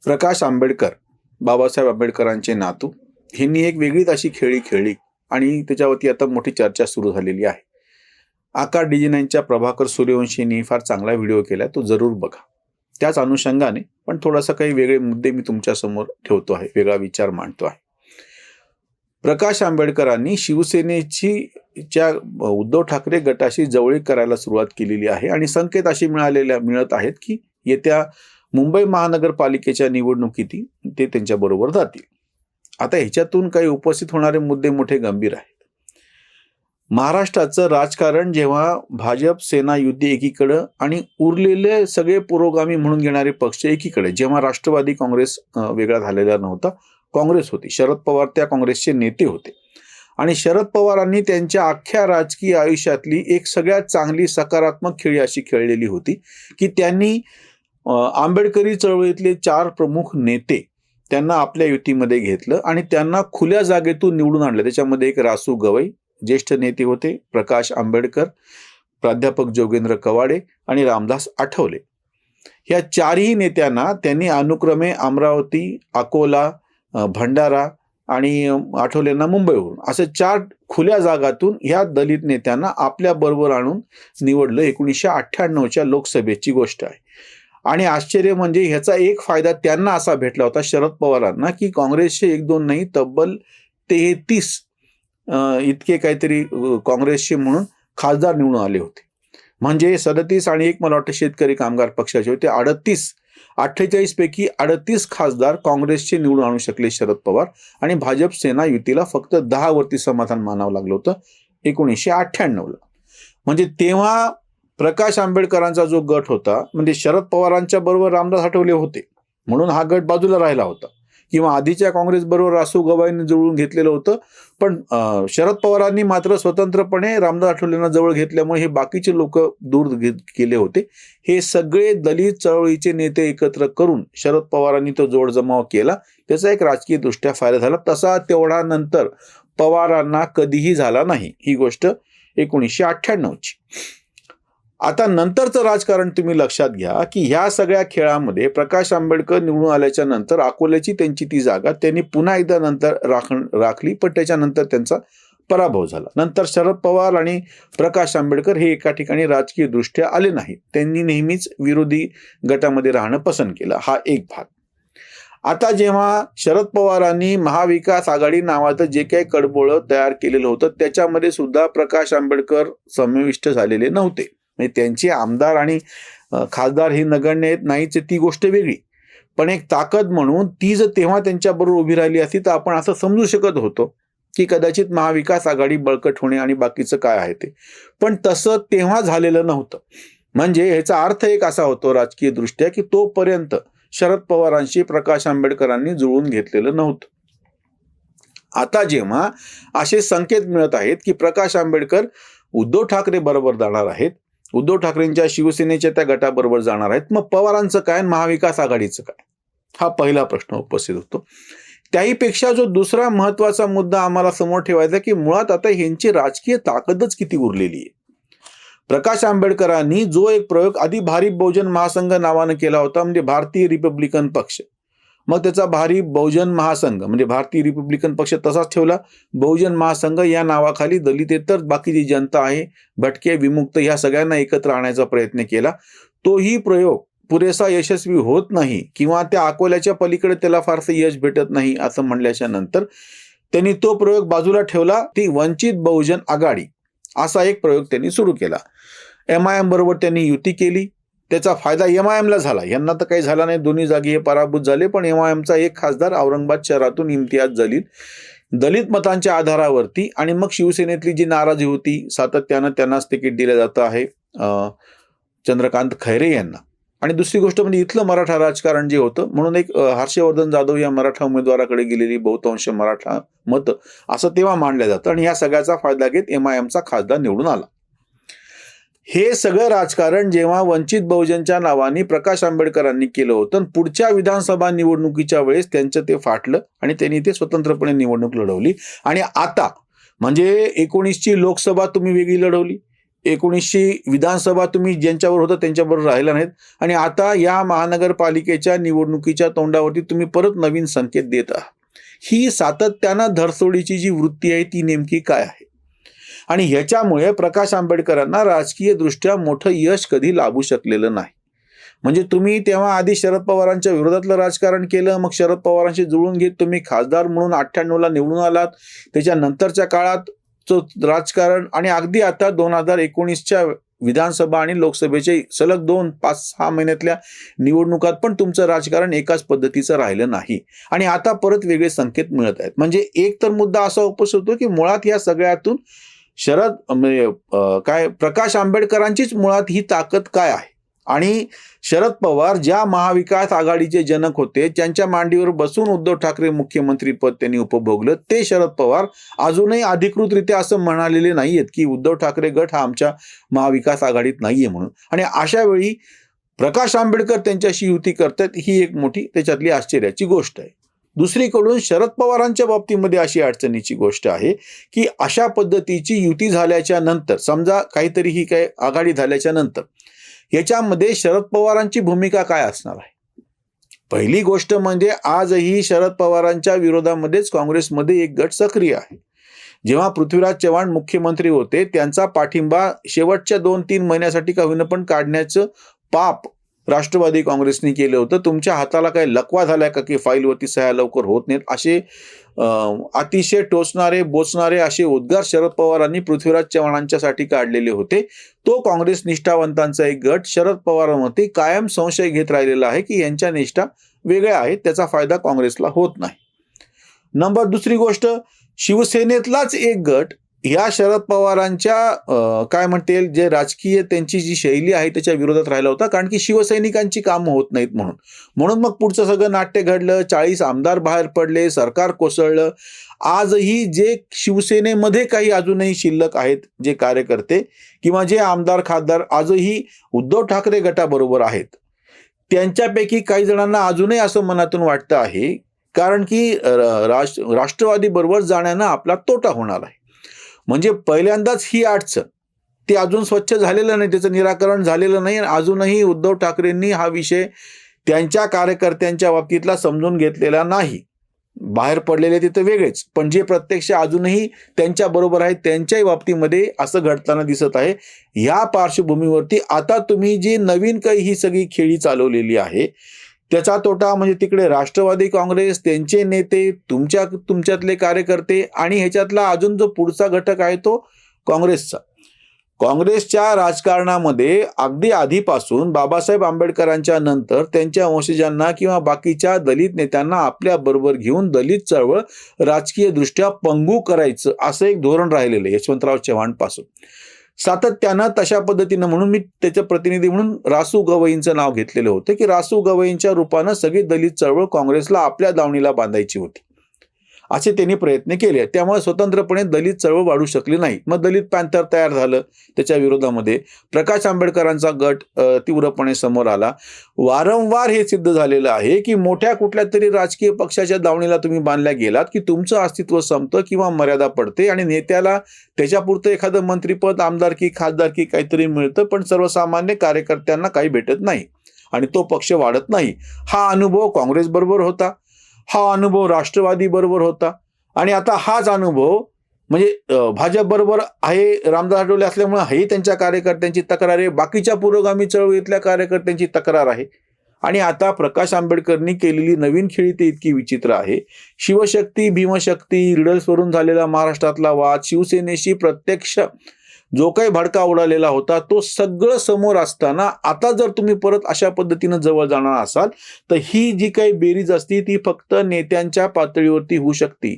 प्रकाश आंबेडकर, बाबासाहेब आंबेडकरांचे नातू, ह्यांनी एक वेगळीच अशी खेळी खेळली आणि त्याच्यावरती आता मोठी चर्चा सुरू झालेली आहे. आकार डिजिनाईनच्या प्रभाकर सूर्यवंशींनी फार चांगला व्हिडिओ केला, तो जरूर बघा. त्याच अनुषंगाने पण थोडासा काही वेगळे मुद्दे मी तुमच्यासमोर ठेवतो आहे, वेगळा विचार मांडतो आहे. प्रकाश आंबेडकरांनी शिवसेनेच्या उद्धव ठाकरे गटाशी जवळीक करायला सुरुवात केलेली आहे आणि संकेत असे मिळत आहेत की येत्या मुंबई महानगरपालिकेच्या निवडणुकीत ते त्यांच्याबरोबर जातील. आता ह्याच्यातून काही उपस्थित होणारे मुद्दे मोठे गंभीर आहेत. महाराष्ट्राचं राजकारण जेव्हा भाजप सेना युती एकीकडे आणि उरलेले सगळे पुरोगामी म्हणून घेणारे पक्ष एकीकडे, जेव्हा राष्ट्रवादी काँग्रेस वेगळा झालेला नव्हता, काँग्रेस होती, शरद पवार त्या काँग्रेसचे नेते होते आणि शरद पवारांनी त्यांच्या अख्ख्या राजकीय आयुष्यातली एक सगळ्यात चांगली सकारात्मक खेळी अशी खेळलेली होती की त्यांनी आंबेडकरी चळवळीतले 4 प्रमुख नेते त्यांना आपल्या युतीमध्ये घेतलं आणि त्यांना खुल्या जागेतून निवडून आणलं. त्याच्यामध्ये एक रासू गवई ज्येष्ठ नेते होते, प्रकाश आंबेडकर, प्राध्यापक जोगेंद्र कवाडे आणि रामदास आठवले. ह्या 4ही नेत्यांना त्यांनी अनुक्रमे अमरावती, अकोला, भंडारा आणि आठवलेंना मुंबईवरून असे 4 खुल्या जागातून ह्या दलित नेत्यांना आपल्या बरोबर आणून निवडलं. 1998च्या लोकसभेची गोष्ट आहे. आणि आश्चर्य म्हणजे ह्याचा एक फायदा त्यांना असा भेटला होता, शरद पवारांना, की काँग्रेसचे 1-2 नाही, तब्बल 33 इतके काहीतरी काँग्रेसचे म्हणून खासदार निवडून आले होते. म्हणजे 37 आणि 1 मला वाटतं शेतकरी कामगार पक्षाचे होते. 48 पैकी 38 खासदार काँग्रेसचे निवडून आणू शकले शरद पवार आणि भाजप सेना युतीला फक्त 10 वरती समाधान मानावं लागलं होतं 1998ला. म्हणजे तेव्हा प्रकाश आंबेडकरांचा जो गट होता, म्हणजे शरद पवारांच्या बरोबर रामदास आठवले होते म्हणून हा गट बाजूला राहिला होता, किंवा आधीच्या काँग्रेस बरोबर रासू गवाईंनी जुळून घेतलेलं होतं, पण शरद पवारांनी मात्र स्वतंत्रपणे रामदास आठवलेंना जवळ घेतल्यामुळे हे बाकीचे लोक दूर केले होते. हे सगळे दलित चळवळीचे नेते एकत्र करून शरद पवारांनी तो जोडजमाव केला. त्याचा एक राजकीय दृष्ट्या फायदा झाला. तसा तेवढा नंतर पवारांना कधीही झाला नाही. ही गोष्ट 1998ची. आता नंतरचं राजकारण तुम्ही लक्षात घ्या की ह्या सगळ्या खेळामध्ये प्रकाश आंबेडकर निवडून आल्याच्या नंतर अकोल्याची त्यांची ती जागा त्यांनी पुन्हा एकदा नंतर राखली, पण त्याच्यानंतर त्यांचा पराभव झाला. नंतर शरद पवार आणि प्रकाश आंबेडकर हे एका ठिकाणी राजकीय दृष्ट्या आले नाहीत. त्यांनी नेहमीच विरोधी गटामध्ये राहणं पसंत केलं. हा एक भाग. आता जेव्हा शरद पवारांनी महाविकास आघाडी नावाचं जे काही कडबोळं तयार केलेलं होतं, त्याच्यामध्ये सुद्धा प्रकाश आंबेडकर समाविष्ट झालेले नव्हते. म्हणजे त्यांचे आमदार आणि खासदार हे नगण्य नाहीच, ती गोष्ट वेगळी, पण एक ताकद म्हणून ती जर तेव्हा त्यांच्याबरोबर उभी राहिली असती तर आपण असं समजू शकत होतो की कदाचित महाविकास आघाडी बळकट होणे आणि बाकीचं काय आहे ते. पण तसं तेव्हा झालेलं नव्हतं. म्हणजे ह्याचा अर्थ एक असा होतो राजकीय दृष्ट्या की तोपर्यंत शरद पवारांशी प्रकाश आंबेडकरांनी जुळून घेतलेलं नव्हतं. आता जेव्हा असे संकेत मिळत आहेत की प्रकाश आंबेडकर उद्धव ठाकरे बरोबर जाणार आहेत, उद्धव ठाकरेंच्या शिवसेनेच्या त्या गटाबरोबर जाणार आहेत, मग पवारांचं काय, महाविकास आघाडीचं काय, हा पहिला प्रश्न उपस्थित होतो. त्याहीपेक्षा जो दुसरा महत्वाचा मुद्दा आम्हाला समोर ठेवायचा की मुळात आता ह्यांची राजकीय ताकदच किती उरलेली आहे. प्रकाश आंबेडकरांनी जो एक प्रयोग आधी भारिप बहुजन महासंघ नावानं केला होता, म्हणजे भारतीय रिपब्लिकन पक्ष, मग त्याचा भारिप बहुजन महासंघ म्हणजे भारतीय रिपब्लिकन पक्ष तसाच ठेवला. बहुजन महासंघ या नावाखाली दलितेतर बाकीची जनता आहे, भटके, विमुक्त, ह्या सगळ्यांना एकत्र आणायचा प्रयत्न केला. तोही प्रयोग पुरेसा यशस्वी होत नाही, किंवा त्या अकोल्याच्या पलीकडे त्याला फारसं यश भेटत नाही असं म्हणल्याच्या नंतर त्यांनी तो प्रयोग बाजूला ठेवला. ती वंचित बहुजन आघाडी असा एक प्रयोग त्यांनी सुरू केला. MIM बरोबर त्यांनी युती केली. त्याचा फायदा MIMला झाला, यांना तर काही झाला नाही, दोन्ही जागी हे पराभूत झाले. पण MIMचा एक खासदार औरंगाबाद शहरातून इम्तियाज जलील दलित मतांच्या आधारावरती, आणि मग शिवसेनेतली जी नाराजी होती सातत्यानं त्यांनाच तिकीट दिलं जातं आहे, चंद्रकांत खैरे यांना. आणि दुसरी गोष्ट म्हणजे इथलं मराठा राजकारण जे होतं, म्हणून एक हर्षवर्धन जाधव या मराठा उमेदवाराकडे गेलेली बहुतांश मराठा मतं असं तेव्हा मानलं जातं, आणि या सगळ्याचा फायदा घेत MIMचा खासदार निवडून आला. हे सगळं राजकारण जेव्हा वंचित बहुजनच्या नावाने प्रकाश आंबेडकरांनी केलं होतं, पुढच्या विधानसभा निवडणुकीच्या वेळेस त्यांचं ते फाटलं आणि त्यांनी ते स्वतंत्रपणे निवडणूक लढवली. आणि आता म्हणजे 19ची लोकसभा तुम्ही वेगळी लढवली, 1900 विधानसभा तुम्ही ज्यांच्यावर होतं त्यांच्याबरोबर राहिला नाहीत आणि आता या महानगरपालिकेच्या निवडणुकीच्या तोंडावरती तुम्ही परत नवीन संकेत देत आहात. ही सातत्यानं धरसोडीची जी वृत्ती आहे ती नेमकी काय आहे? आणि ह्याच्यामुळे प्रकाश आंबेडकरांना राजकीय दृष्ट्या मोठं यश कधी लाभू शकलेलं नाही. म्हणजे तुम्ही तेव्हा आधी शरद पवारांच्या विरोधातलं राजकारण केलं, मग शरद पवारांशी जुळून घेत तुम्ही खासदार म्हणून 98ला निवडून आलात. त्याच्यानंतरच्या काळात राजकारण आणि अगदी आता 2019च्या विधानसभा आणि लोकसभेचे सलग 5-6 महिन्यातल्या निवडणुकात पण तुमचं राजकारण एकाच पद्धतीचं राहिलं नाही आणि आता परत वेगळे संकेत मिळत आहेत. म्हणजे एक तर मुद्दा असा उपस्थित होतो की मुळात या सगळ्यातून प्रकाश आंबेडकरांचीच मुळात ही ताकद काय आहे आणि शरद पवार ज्या महाविकास आघाडीचे जनक होते त्यांच्या मांडीवर बसून उद्धव ठाकरे मुख्यमंत्रीपद त्यांनी उपभोगलं, ते शरद पवार अजूनही अधिकृतरित्या असं म्हणालेले नाहीयेत की उद्धव ठाकरे गट हा आमच्या महाविकास आघाडीत नाहीये म्हणून. आणि अशा वेळी प्रकाश आंबेडकर त्यांच्याशी युती करतात ही एक मोठी त्याच्यातली आश्चर्याची गोष्ट आहे. दुसरीकडून शरद पवारांच्या बाबतीमध्ये अशी अडचणीची गोष्ट आहे की अशा पद्धतीची युती झाल्याच्या नंतर, समजा काहीतरी ही काय आघाडी झाल्याच्या नंतर याच्यामध्ये शरद पवारांची भूमिका काय असणार आहे? पहिली गोष्ट म्हणजे आजही शरद पवारांच्या विरोधामध्येच काँग्रेसमध्ये एक गट सक्रिय आहे. जेव्हा पृथ्वीराज चव्हाण मुख्यमंत्री होते त्यांचा पाठिंबा शेवटच्या 2-3 महिन्यासाठी का होईना पण काढण्याचं पाप राष्ट्रवादी काँग्रेसने केलं होतं. तुमच्या हाताला काय लकवा झालाय का की फाईलवरती सह्या लवकर होत नाहीत, असे अतिशय टोचणारे बोचणारे असे उद्गार शरद पवारांनी पृथ्वीराज चव्हाणांच्यासाठी काढलेले होते. तो काँग्रेस निष्ठावंतांचा एक गट शरद पवारांवरती कायम संशय घेत राहिलेला आहे की यांच्या निष्ठा वेगळ्या आहेत, त्याचा फायदा काँग्रेसला होत नाही. दुसरी गोष्ट, शिवसेनेतलाच एक गट ह्या शरद पवारांच्या काय म्हणता येईल जे राजकीय त्यांची जी शैली आहे त्याच्या विरोधात राहिला होता, कारण की शिवसैनिकांची कामं होत नाहीत म्हणून मग पुढचं सगळं नाट्य घडलं. 40 आमदार बाहेर पडले, सरकार कोसळलं. आजही जे शिवसेनेमध्ये काही अजूनही शिल्लक आहेत जे कार्यकर्ते किंवा जे आमदार खासदार आजही उद्धव ठाकरे गटाबरोबर आहेत, त्यांच्यापैकी काही जणांना अजूनही असं मनातून वाटतं आहे कारण की राष्ट्रवादी बरोबर जाण्यानं आपला तोटा होणार आहे. म्हणजे पहिल्यांदाच ही अडचण ती अजून स्वच्छ झालेलं नाही, त्याचं निराकरण झालेलं नाही. अजूनही उद्धव ठाकरेंनी हा विषय त्यांच्या कार्यकर्त्यांच्या बाबतीतला समजून घेतलेला नाही. बाहेर पडलेले तिथे वेगळेच, पण जे प्रत्यक्ष अजूनही त्यांच्या बरोबर आहेत त्यांच्याही बाबतीमध्ये असं घडताना दिसत आहे. या पार्श्वभूमीवरती आता तुम्ही जी नवीन काही ही सगळी खेळी चालवलेली आहे त्याचा तोटा म्हणजे तिकडे राष्ट्रवादी काँग्रेस, त्यांचे नेते, तुमच्यातले कार्यकर्ते आणि ह्याच्यातला अजून जो पुढचा घटक आहे तो काँग्रेसचा. काँग्रेसच्या राजकारणामध्ये अगदी आधीपासून बाबासाहेब आंबेडकरांच्या नंतर त्यांच्या वंशजांना किंवा बाकीच्या दलित नेत्यांना आपल्या बरोबर घेऊन दलित चळवळ राजकीय दृष्ट्या पंगू करायचं असं एक धोरण राहिलेलं आहे यशवंतराव चव्हाण पासून सातत्यानं. तशा पद्धतीनं म्हणून मी त्याचे प्रतिनिधी म्हणून रासू गवईंचं नाव घेतलेलं होतं की रासू गवईंच्या रूपानं सगळी दलित चळवळ काँग्रेसला आपल्या दावणीला बांधायची होती, असे त्यांनी प्रयत्न केले. त्यामुळे स्वतंत्रपणे दलित चळवळ वाढू शकली नाही. मग दलित पॅंथर तयार झालं, त्याच्या विरोधामध्ये प्रकाश आंबेडकरांचा गट तीव्रपणे समोर आला. वारंवार हे सिद्ध झालेलं आहे की मोठ्या कुठल्या तरी राजकीय पक्षाच्या दावणीला तुम्ही बांधल्या गेलात की तुमचं अस्तित्व संपतं किंवा मर्यादा पडते आणि नेत्याला त्याच्यापुरतं एखादं मंत्रीपद, आमदारकी, खासदारकी काहीतरी मिळतं, पण सर्वसामान्य कार्यकर्त्यांना काही भेटत नाही आणि तो पक्ष वाढत नाही. हा अनुभव काँग्रेस बरोबर होता, हा अनुभव राष्ट्रवादी बरोबर होता आणि आता हाच अनुभव म्हणजे भाजप बरोबर आहे. रामदास आठवले असल्यामुळे ही त्यांच्या कार्यकर्त्यांची तक्रार आहे, बाकीच्या पुरोगामी चळवळीतल्या कार्यकर्त्यांची तक्रार आहे. आणि आता प्रकाश आंबेडकरनी केलेली नवीन खेळी ती इतकी विचित्र आहे. शिवशक्ती, भीमशक्ती, रिडल्सवरून झालेला महाराष्ट्रातला वाद, शिवसेनेशी प्रत्यक्ष जो काही भडका उडालेला होता तो सगळं समोर असताना आता जर तुम्ही परत अशा पद्धतीनं जवळ जाणार असाल तर ही जी काही बेरीज असती ती फक्त नेत्यांच्या पातळीवरती होऊ शकते.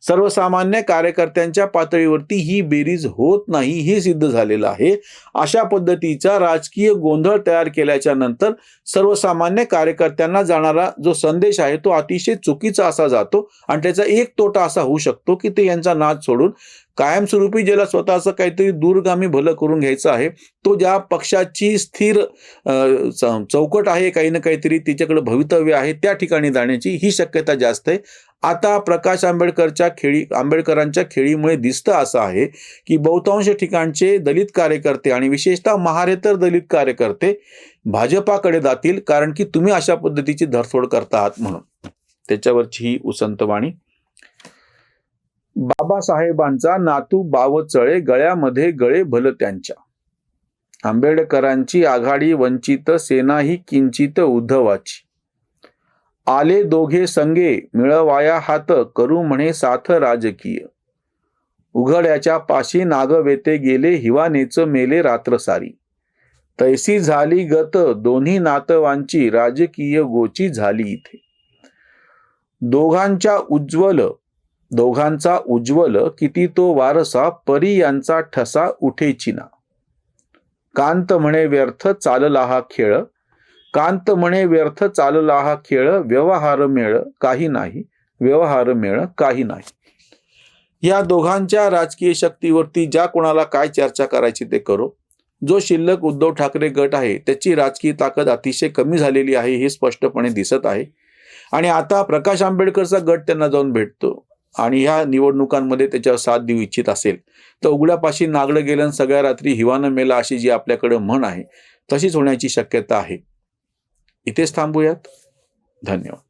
सर्वसामान्य कार्यकर्त्यांच्या पातळीवरती ही बेरीज होत नाही हे सिद्ध झालेलं आहे. अशा पद्धतीचा राजकीय गोंधळ तयार केल्याच्या नंतर सर्वसामान्य कार्यकर्त्यांना जाणारा जो संदेश आहे तो अतिशय चुकीचा असा जातो आणि त्याचा एक तोटा असा होऊ शकतो की ते यांचा नाद सोडून कायमस्वरूपी ज्याला स्वतःचं काहीतरी दूरगामी भलं करून घ्यायचं आहे, तो ज्या पक्षाची स्थिर चौकट आहे, काही ना काहीतरी तिच्याकडे भवितव्य आहे, त्या ठिकाणी जाण्याची ही शक्यता जास्त आहे. आता प्रकाश आंबेडकरांच्या खेळीमुळे दिसतं असं आहे की बहुतांश ठिकाणचे दलित कार्यकर्ते आणि विशेषतः महारेतर दलित कार्यकर्ते भाजपाकडे जातील, कारण की तुम्ही अशा पद्धतीची धरसोड करता आहात म्हणून. त्याच्यावरची ही उसंतवाणी. बाबासाहेबांचा नातू बावचळे, गळ्यामध्ये गळे भल त्यांच्या. आंबेडकरांची आघाडी वंचित, सेना ही किंचित उद्धवाची. आले दोघे संगे, मिळवाया हात, करू म्हणे साथ राजकीय. उघड्याच्या पाशी नागवेते गेले, हिवानेच मेले रात्र सारी. तैसी झाली गत दोन्ही नातवांची, राजकीय गोची झाली इथे. दोघांचा उज्ज्वल किती तो वारसा, परी यांचा ठसा उठेचिना. कांत म्हणे व्यर्थ चालला हा खेळ, कांत म्हणे व्यर्थ चालला हा खेळ. व्यवहार मेळ काही नाही, व्यवहार मेळ काही नाही. या दोघांच्या राजकीय शक्तीवरती ज्या कोणाला काय चर्चा करायची ते करो. जो शिल्लक उद्धव ठाकरे गट आहे त्याची राजकीय ताकद अतिशय कमी झालेली आहे हे स्पष्टपणे दिसत आहे. आणि आता प्रकाश आंबेडकरचा गट त्यांना जाऊन भेटतो आणि ह्या निवडणुकांमध्ये त्याच्यावर साथ देऊ इच्छित असेल तर उघड्यापाशी नागडं गेलं आणि सगळ्या रात्री हिवानं मेला अशी जी आपल्याकडे म्हण आहे तशीच होण्याची शक्यता आहे. इथेच थांबूयात. धन्यवाद.